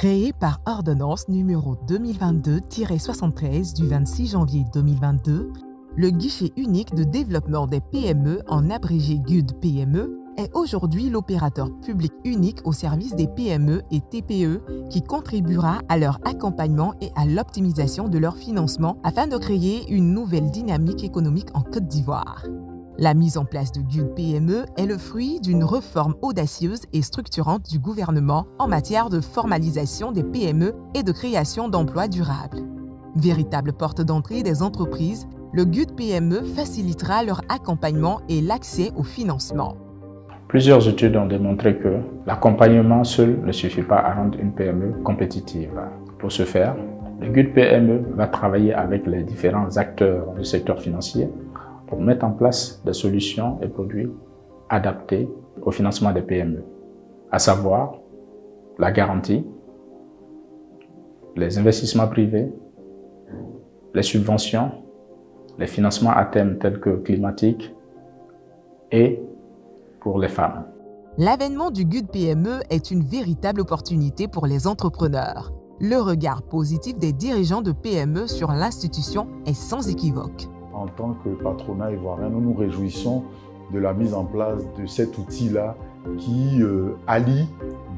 Créé par ordonnance numéro 2022-73 du 26 janvier 2022, le guichet unique de développement des PME, en abrégé GUD-PME, est aujourd'hui l'opérateur public unique au service des PME et TPE qui contribuera à leur accompagnement et à l'optimisation de leur financement afin de créer une nouvelle dynamique économique en Côte d'Ivoire. La mise en place de GUD-PME est le fruit d'une réforme audacieuse et structurante du gouvernement en matière de formalisation des PME et de création d'emplois durables. Véritable porte d'entrée des entreprises, le GUD-PME facilitera leur accompagnement et l'accès au financement. Plusieurs études ont démontré que l'accompagnement seul ne suffit pas à rendre une PME compétitive. Pour ce faire, le GUD-PME va travailler avec les différents acteurs du secteur financier pour mettre en place des solutions et produits adaptés au financement des PME, à savoir la garantie, les investissements privés, les subventions, les financements à thème tels que climatiques et pour les femmes. L'avènement du GUD-PME est une véritable opportunité pour les entrepreneurs. Le regard positif des dirigeants de PME sur l'institution est sans équivoque. En tant que patronat ivoirien, nous nous réjouissons de la mise en place de cet outil-là qui allie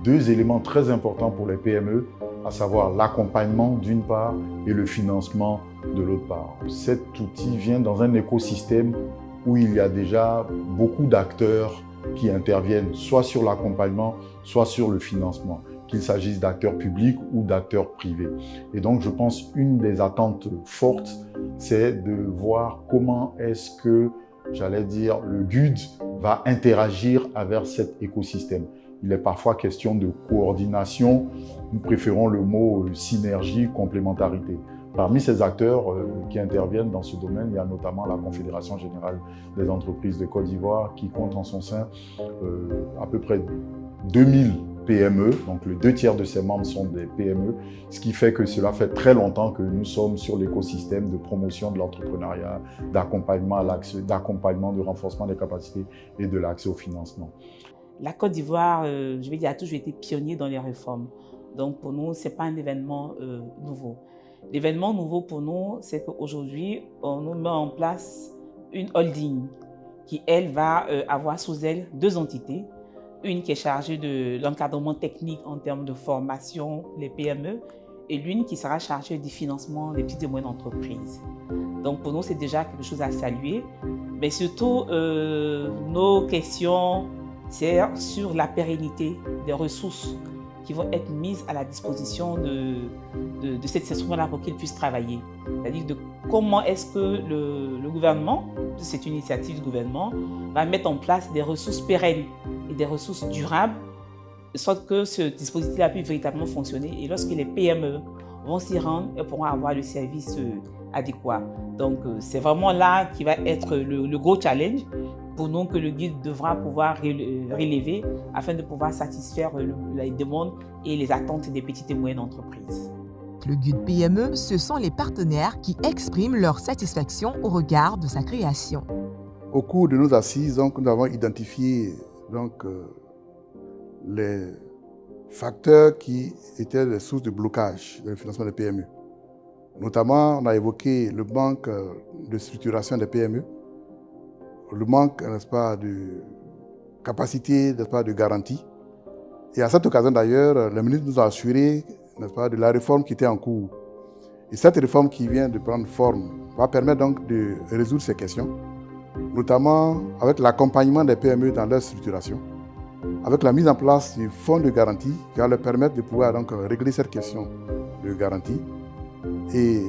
deux éléments très importants pour les PME, à savoir l'accompagnement d'une part et le financement de l'autre part. Cet outil vient dans un écosystème où il y a déjà beaucoup d'acteurs qui interviennent soit sur l'accompagnement, soit sur le financement, qu'il s'agisse d'acteurs publics ou d'acteurs privés. Et donc, je pense une des attentes fortes, c'est de voir comment est-ce que, j'allais dire, le GUD va interagir avec cet écosystème. Il est parfois question de coordination, nous préférons le mot synergie, complémentarité. Parmi ces acteurs qui interviennent dans ce domaine, il y a notamment la Confédération générale des entreprises de Côte d'Ivoire qui compte en son sein à peu près 2000 PME, donc les 2 tiers de ses membres sont des PME, ce qui fait que cela fait très longtemps que nous sommes sur l'écosystème de promotion de l'entrepreneuriat, d'accompagnement, de renforcement des capacités et de l'accès au financement. La Côte d'Ivoire, je vais dire, a toujours été pionnier dans les réformes. Donc pour nous, ce n'est pas un événement nouveau. L'événement nouveau pour nous, c'est qu'aujourd'hui, on nous met en place une holding qui, elle, va avoir sous elle 2 entités. Une qui est chargée de l'encadrement technique en termes de formation, les PME, et l'une qui sera chargée du financement des petites et moyennes entreprises. Donc pour nous, c'est déjà quelque chose à saluer. Mais surtout, nos questions, c'est sur la pérennité des ressources qui vont être mises à la disposition de cet instrument-là pour qu'il puisse travailler. C'est-à-dire de comment est-ce que le gouvernement, c'est une initiative du gouvernement, va mettre en place des ressources pérennes et des ressources durables, de sorte que ce dispositif-là puisse véritablement fonctionner. Et lorsque les PME vont s'y rendre, elles pourront avoir le service adéquat. Donc c'est vraiment là qui va être le gros challenge pour nous que le guide devra pouvoir relever afin de pouvoir satisfaire les demandes et les attentes des petites et moyennes entreprises. Le GUD-PME, ce sont les partenaires qui expriment leur satisfaction au regard de sa création. Au cours de nos assises, nous avons identifié les facteurs qui étaient les sources de blocage dans le financement des PME. Notamment, on a évoqué le manque de structuration des PME, le manque, n'est-ce pas, de capacité, n'est-ce pas, de garantie. Et à cette occasion d'ailleurs, le ministre nous a assuré, n'est-ce pas, de la réforme qui était en cours. Et cette réforme qui vient de prendre forme va permettre donc de résoudre ces questions, notamment avec l'accompagnement des PME dans leur structuration, avec la mise en place du fonds de garantie qui va leur permettre de pouvoir donc régler cette question de garantie. Et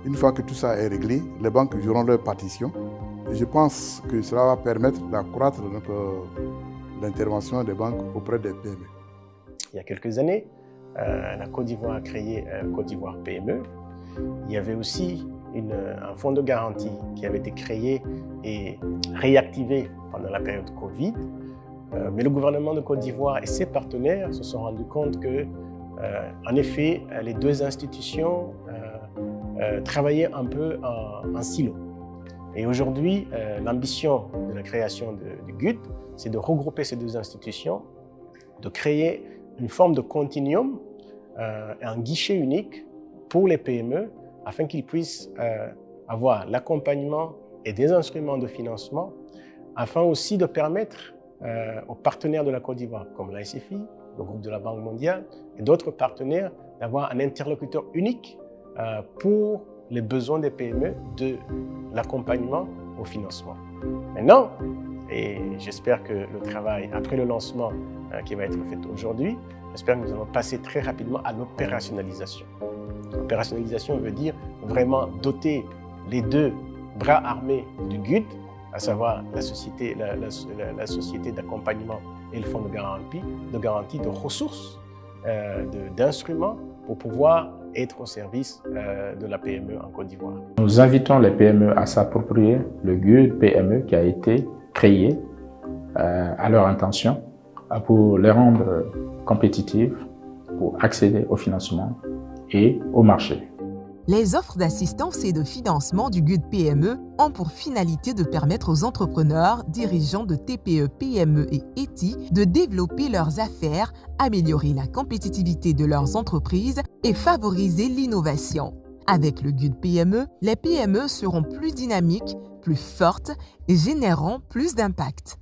une fois que tout ça est réglé, les banques joueront leur partition. Et je pense que cela va permettre d'accroître l'intervention des banques auprès des PME. Il y a quelques années, la Côte d'Ivoire a créé Côte d'Ivoire PME. Il y avait aussi un fonds de garantie qui avait été créé et réactivé pendant la période Covid. Mais le gouvernement de Côte d'Ivoire et ses partenaires se sont rendus compte que, en effet, les 2 institutions travaillaient un peu en silo. Et aujourd'hui, l'ambition de la création du GUD, c'est de regrouper ces 2 institutions, de créer une forme de continuum un guichet unique pour les PME afin qu'ils puissent avoir l'accompagnement et des instruments de financement afin aussi de permettre aux partenaires de la Côte d'Ivoire, comme l'ASFI, le groupe de la Banque mondiale et d'autres partenaires, d'avoir un interlocuteur unique pour les besoins des PME de l'accompagnement au financement. Maintenant, et j'espère que le travail, après le lancement qui va être fait aujourd'hui, j'espère que nous allons passer très rapidement à l'opérationnalisation. L'opérationnalisation veut dire vraiment doter les deux bras armés du GUD, à savoir la société d'accompagnement et le fonds de garantie de ressources, d'instruments pour pouvoir être au service de la PME en Côte d'Ivoire. Nous invitons les PME à s'approprier le GUD PME qui a été créé à leur intention pour les rendre compétitives, pour accéder au financement et au marché. Les offres d'assistance et de financement du GUD PME ont pour finalité de permettre aux entrepreneurs, dirigeants de TPE, PME et ETI de développer leurs affaires, améliorer la compétitivité de leurs entreprises et favoriser l'innovation. Avec le GUD PME, les PME seront plus dynamiques, plus fortes et généreront plus d'impact.